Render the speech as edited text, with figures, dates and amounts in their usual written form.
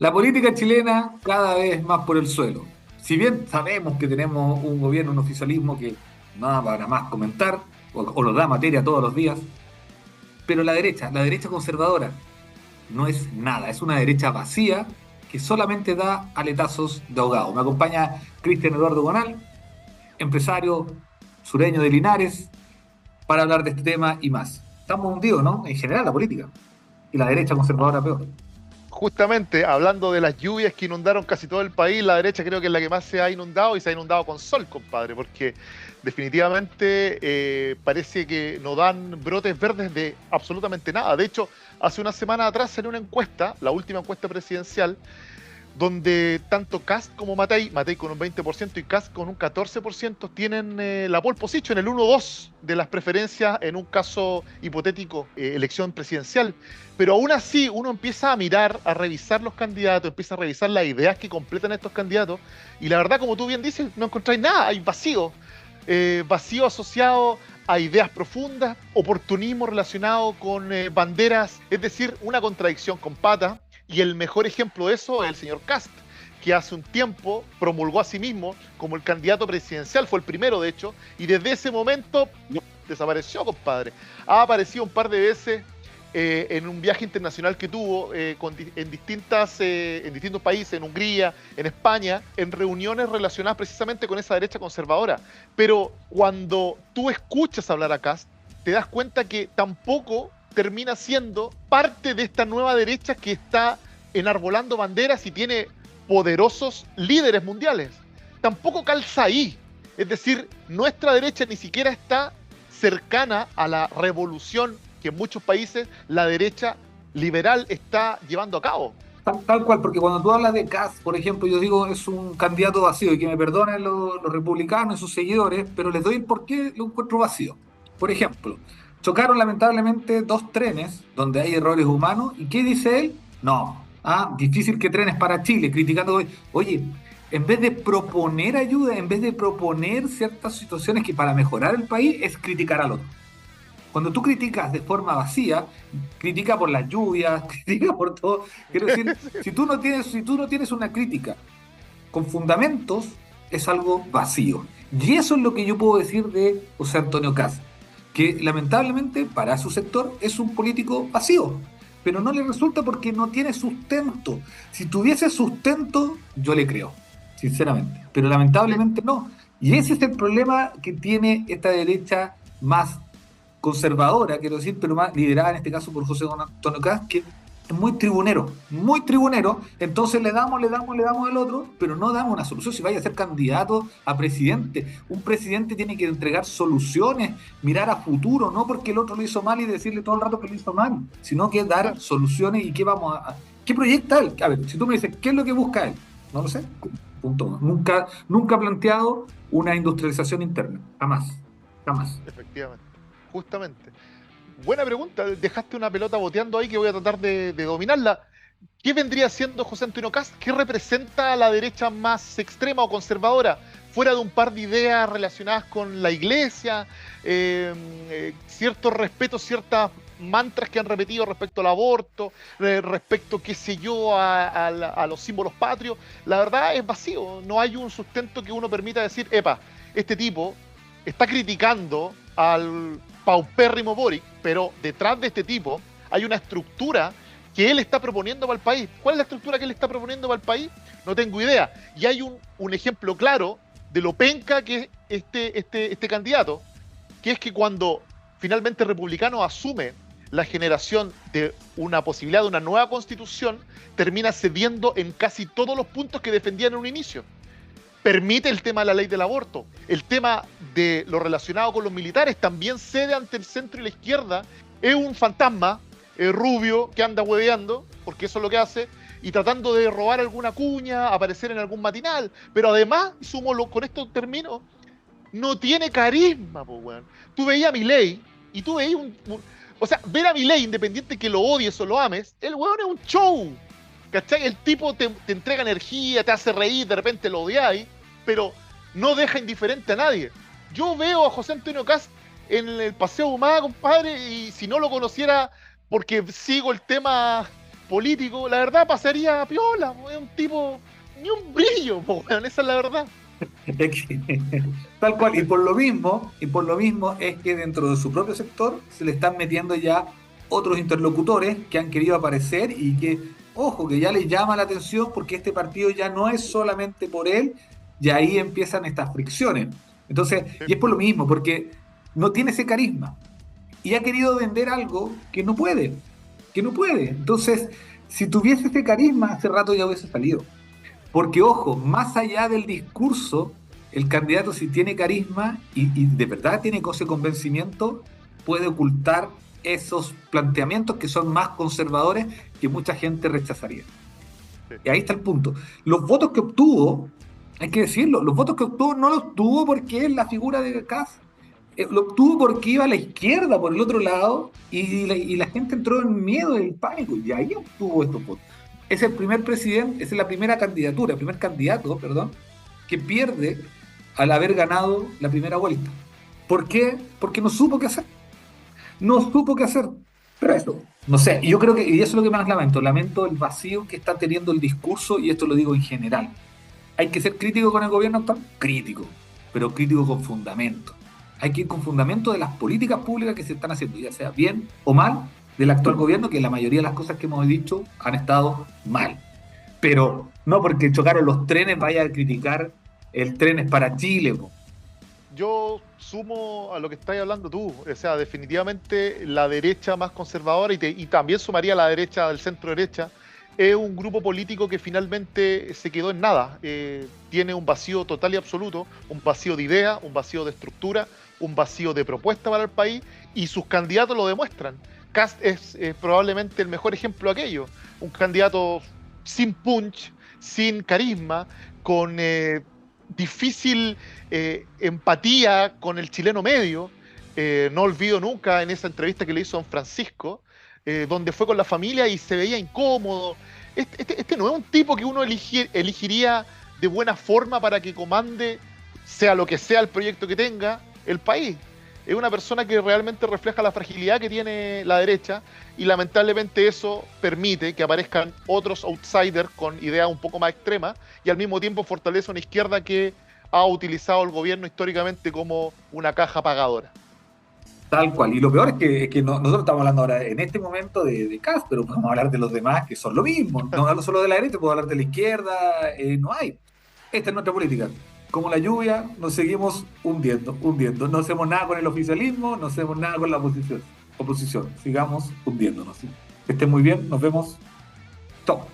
La política chilena cada vez más por el suelo. Si bien sabemos que tenemos un gobierno, un oficialismo que no da para más comentar, o nos da materia todos los días, pero la derecha conservadora, no es nada, es una derecha vacía que solamente da aletazos de ahogado. Me acompaña Cristian Eduardo Bonal, empresario sureño de Linares, para hablar de este tema y más. Estamos hundidos, ¿no? En general la política. Y la derecha conservadora peor. Justamente hablando de las lluvias que inundaron casi todo el país, la derecha creo que es la que más se ha inundado y se ha inundado con sol, compadre, porque definitivamente parece que no dan brotes verdes de absolutamente nada. De hecho, hace una semana atrás salió una encuesta, la última encuesta presidencial, donde tanto Kast como Matei con un 20% y Kast con un 14% tienen la pole position, el 1-2 de las preferencias en un caso hipotético, elección presidencial. Pero aún así uno empieza a mirar, a revisar los candidatos, empieza a revisar las ideas que completan estos candidatos y la verdad, como tú bien dices, no encontráis nada, hay vacío. Vacío asociado a ideas profundas, oportunismo relacionado con banderas, es decir, una contradicción con patas. Y el mejor ejemplo de eso es el señor Kast, que hace un tiempo promulgó a sí mismo como el candidato presidencial, fue el primero de hecho, y desde ese momento desapareció, compadre. Ha aparecido un par de veces en un viaje internacional que tuvo en distintos países, en Hungría, en España, en reuniones relacionadas precisamente con esa derecha conservadora. Pero cuando tú escuchas hablar a Kast, te das cuenta que tampoco termina siendo parte de esta nueva derecha que está enarbolando banderas y tiene poderosos líderes mundiales. Tampoco calza ahí. Es decir, nuestra derecha ni siquiera está cercana a la revolución que en muchos países la derecha liberal está llevando a cabo. Tal cual, porque cuando tú hablas de Kast, por ejemplo, yo digo es un candidato vacío y que me perdonen los republicanos y sus seguidores, pero les doy el por qué lo encuentro vacío. Por ejemplo, chocaron lamentablemente dos trenes donde hay errores humanos y ¿qué dice él? No, difícil que trenes para Chile, criticando, oye, en vez de proponer ayuda, en vez de proponer ciertas situaciones que para mejorar el país es criticar al otro. Cuando tú criticas de forma vacía, critica por las lluvias, critica por todo. Quiero decir, si tú no tienes una crítica con fundamentos, es algo vacío. Y eso es lo que yo puedo decir de José Antonio Cast, que lamentablemente para su sector es un político vacío, pero no le resulta porque no tiene sustento. Si tuviese sustento, yo le creo, sinceramente, pero lamentablemente no. Y ese es el problema que tiene esta derecha más conservadora, quiero decir, pero más liderada en este caso por José Antonio Cast, que es muy tribunero, entonces le damos al otro, pero no damos una solución. Si vaya a ser candidato a presidente, un presidente tiene que entregar soluciones, mirar a futuro, no porque el otro lo hizo mal y decirle todo el rato que lo hizo mal, sino que dar Claro. soluciones y qué vamos a... ¿Qué proyecta él? A ver, si tú me dices, ¿qué es lo que busca él? No lo sé. Punto uno. Nunca ha planteado una industrialización interna. Jamás. Jamás. Efectivamente, justamente. Buena pregunta, dejaste una pelota boteando ahí que voy a tratar de dominarla. ¿Qué vendría siendo José Antonio Kast? ¿Qué representa a la derecha más extrema o conservadora? Fuera de un par de ideas relacionadas con la iglesia, ciertos respetos, ciertas mantras que han repetido respecto al aborto, respecto, qué sé yo, a los símbolos patrios. La verdad es vacío, no hay un sustento que uno permita decir, epa, este tipo está criticando al paupérrimo Boric, pero detrás de este tipo hay una estructura que él está proponiendo para el país. ¿Cuál es la estructura que él está proponiendo para el país? No tengo idea. Y hay un ejemplo claro de lo penca que es este candidato, que es que cuando finalmente el republicano asume la generación de una posibilidad de una nueva constitución, termina cediendo en casi todos los puntos que defendía en un inicio. Permite el tema de la ley del aborto, el tema de lo relacionado con los militares, también cede ante el centro y la izquierda, es un fantasma rubio que anda hueveando, porque eso es lo que hace, y tratando de robar alguna cuña, aparecer en algún matinal, pero además, con esto termino, no tiene carisma, po, weón. Tú veías a Milei y tú veías o sea, ver a Milei, independiente que lo odies o lo ames, el weón es un show. ¿Cachai? El tipo te entrega energía, te hace reír, de repente lo odiáis, pero no deja indiferente a nadie. Yo veo a José Antonio Cast en el Paseo Humada, compadre, y si no lo conociera porque sigo el tema político, la verdad pasaría piola, es un tipo, ni un brillo, po, weón, esa es la verdad. Es que, tal cual, y por lo mismo es que dentro de su propio sector se le están metiendo ya otros interlocutores que han querido aparecer y que, ojo, que ya les llama la atención porque este partido ya no es solamente por él, y ahí empiezan estas fricciones. Entonces, Sí, y es por lo mismo, porque no tiene ese carisma y ha querido vender algo que no puede, que no puede. Entonces, si tuviese ese carisma, hace rato ya hubiese salido. Porque, ojo, más allá del discurso, el candidato si tiene carisma y de verdad tiene ese convencimiento, puede ocultar esos planteamientos que son más conservadores que mucha gente rechazaría. sí. Y ahí está el punto. Los votos que obtuvo, hay que decirlo, los votos que obtuvo no los obtuvo porque es la figura de Kass, lo obtuvo porque iba a la izquierda por el otro lado y la gente entró en miedo, en pánico, y ahí obtuvo estos votos. Es el primer presidente, es la primera candidatura, el primer candidato, perdón, que pierde al haber ganado la primera vuelta. ¿Por qué? Porque no supo qué hacer. No supo qué hacer. Pero eso, no sé, y yo creo que, y eso es lo que más lamento, lamento el vacío que está teniendo el discurso, y esto lo digo en general. ¿Hay que ser crítico con el gobierno actual? Crítico, pero crítico con fundamento. Hay que ir con fundamento de las políticas públicas que se están haciendo, ya sea bien o mal, del actual gobierno, que la mayoría de las cosas que hemos dicho han estado mal. Pero no porque chocaron los trenes vaya a criticar el tren es para Chile, po. Yo sumo a lo que estás hablando tú, o sea, definitivamente la derecha más conservadora y también sumaría la derecha del centro derecha, es un grupo político que finalmente se quedó en nada, tiene un vacío total y absoluto, un vacío de idea, un vacío de estructura, un vacío de propuesta para el país y sus candidatos lo demuestran. Kast es probablemente el mejor ejemplo de aquello, un candidato sin punch, sin carisma, con difícil empatía con el chileno medio. No olvido nunca en esa entrevista que le hizo a don Francisco, donde fue con la familia y se veía incómodo. Este no es un tipo que uno elegiría de buena forma para que comande, sea lo que sea el proyecto que tenga, el país. Es una persona que realmente refleja la fragilidad que tiene la derecha y lamentablemente eso permite que aparezcan otros outsiders con ideas un poco más extremas y al mismo tiempo fortalece una izquierda que ha utilizado el gobierno históricamente como una caja pagadora. Tal cual. Y lo peor es que nosotros estamos hablando ahora en este momento de Kast, pero podemos hablar de los demás que son lo mismo. No hablo solo de la derecha, puedo hablar de la izquierda. No hay. Esta es nuestra política. Como la lluvia, nos seguimos hundiendo, hundiendo. No hacemos nada con el oficialismo, no hacemos nada con la oposición. Sigamos hundiéndonos. ¿Sí? Que estén muy bien, nos vemos. Chao.